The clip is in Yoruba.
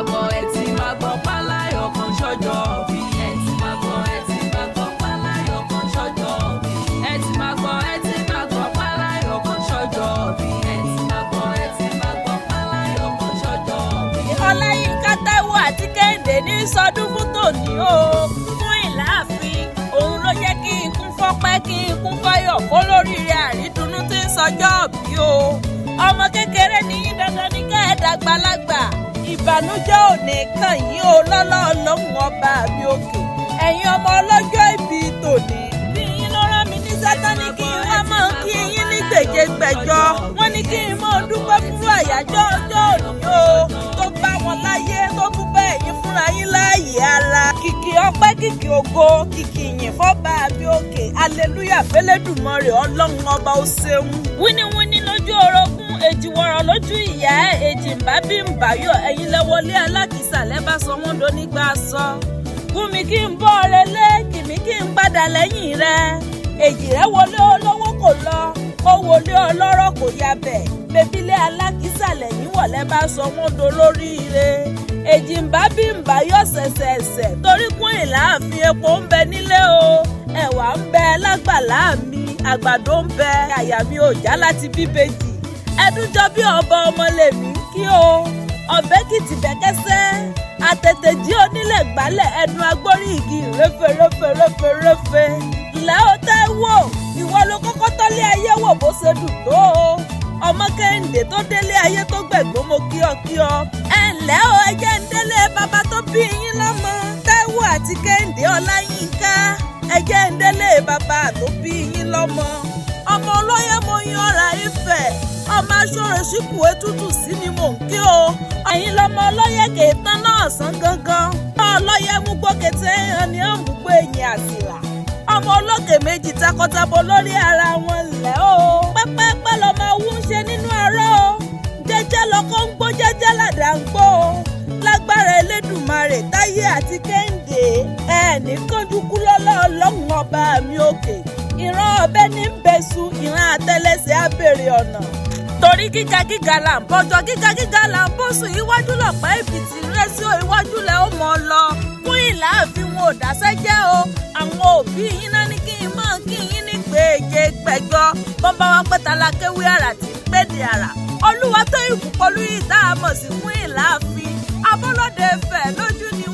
máa gbọ́, ẹ ti máa gbọ́ páláyọ̀ kan ṣọjọ́ bí. Ẹ ti máa gbọ́, ẹ ti máa gbọ́ páláyọ̀ kan ṣọjọ́ bí. Ẹ ti máa gbọ́, ẹ ti máa gbọ́ páláyọ̀ kan ṣọjọ́ bí. Ẹ ti máa gbọ́, ẹ ti máa gbọ́ páláyọ̀ kan ṣọjọ́ bí. Ọláyínká, Táíwò àti Kẹ́hìndé ní sọdún fún tòní o. Fún Ìláàfin, òun ló jẹ́ kí n kún fọ́pẹ́ kí n kún fọ́yọ̀ kó lóríire àrídùnnú tí ń sọjọ́ bí o. Ọmọ kékeré ní yín dandan ní kẹ́ ẹ dàgbàlagbà. Ìbànújẹ́ ò ní kàn yín o lọ́lọ́ Ọlọ́run ọba mi òkè. Ẹ̀yin ọmọ ọlọ́jọ́ ìbí tòní. Bí yín ló rán mi ní Sátánì kí n wá máa kí yín ní gbèjégbèjọ. Wọ́n ní kí n máa dúpẹ́ fún àyájọ́ ọjọ́ òní o. Tó bá wọn láyé tó tún bẹ́ẹ̀ yín fúnra yín láàyè ara. Kìkì ọpẹ́, kìkì ògo, kìkì ìyìn fọ́ba mi òkè. Aleluya fẹ́lẹ́dùmarè Ọlọ́run ọba ó ṣeun. Wíníwíní lójú orogún, èjìwọ̀rọ̀ lójú ìyá ẹ̀, èjì ń bá bí ń báyọ̀. Ẹ̀yin lẹ wọlé alákìsà lẹ́bàá sọ wọ́n do nígbà sọ. Fún mi kí n bọ́ ọ̀rẹ́ lé, kìmí kí n padà lẹ́yìn rẹ̀. Èjì rẹ̀ wọlé olówó kò lọ, ó wọlé ọlọ́rọ̀ kò yabẹ̀. Bébílé alákìsà lẹ́yìn wọ̀ lẹ́bàá sọ wọ́n do lóríire. Èjì ń bá bí ń báyọ̀ ṣẹ̀ṣẹ̀ṣẹ̀ torí kún Ìláàfin epo ń bẹ nílé o. Ẹ̀wà ń bẹ lágbàlá mi, àgbàdo ń bẹ, àyà mi ò já láti bíbejì. Ẹdúnjọ bí ọba ọmọ lèmi kí o. Ọ̀bẹ kìtì bẹ́kẹ́sẹ́, àtẹ̀tẹ̀ jí onílẹ̀ gbálẹ̀ ẹnu agbórí igi réferéferéferéfe. Ilẹ̀ ó Táíwò, ìwọ ló kọ́kọ́ tọ́lé ayé wò bó ṣe dùn tó o. Ọmọ Kẹ́hìndé tó délé ayé tó gbẹ̀gbọ́n mo kí ọ kí ọ. Ẹ ǹlẹ́ o, ẹ jẹ́ ń délé bàbá tó bí yín lọ́mọ. Táíwò àti Kẹ́hìndé Ọláyínká, ẹ jẹ́ ń délé bàbá tó bí yín lọ́mọ. Ọmọ olóyè mo yan ọ̀rà Ifẹ̀, ọmọ aṣọ́rẹ̀ ṣíkù ètùtù sí ni mò ń kí o. Ẹ̀yin lọmọ ọlọ́yẹ kèétán náà sán gangan. Ọlọ́yẹ mú gbókété hàn ní àmúgbó ẹ̀yìn àsìrà. Ọmọ olókè méjì takọtabo lórí ara wọn lẹ̀ o. Pẹ́pẹ́pẹ́ lọmọ owó ń ṣe nínú arọ́ o. Jẹ́jẹ́ lọkọ ń gbó, jẹ́jẹ́ làdá ń gbó o. Lágbára Elédùmarè, Táyé àti Kẹ́hìndé, ẹ̀ẹ́nì kánjú kú lọ́lọ́ Ọlọ́run ọba mi òkè. Ìran ọ̀bẹ ní bẹ̀sù, ìran àtẹlẹsẹ̀ á bèrè ọ̀nà. Torí gíga gíga là ń bọ́jọ́, gíga gíga là ń bọ́sùn. Iwájú lọ̀pẹ́ ìfìtì rẹ̀ sí o, iwájú lẹ̀ ó mọ̀ ọ́ lọ. Fún Ìláàfin wọn ò dáṣẹ́ jẹ́ o. Àwọn òbí yín náà ní kí n mọ̀ kí yín ní gbèjè gbẹ̀jọ. Bọ́mbà wa pẹ́ta la kéwé àrà tí ń gbèdè àrà. Olúwa tó ìkùkọ́lù yìí tá a mọ̀ sí fún Ìláàfin. Abọ́lọ́dẹ Ifẹ̀ lójú ni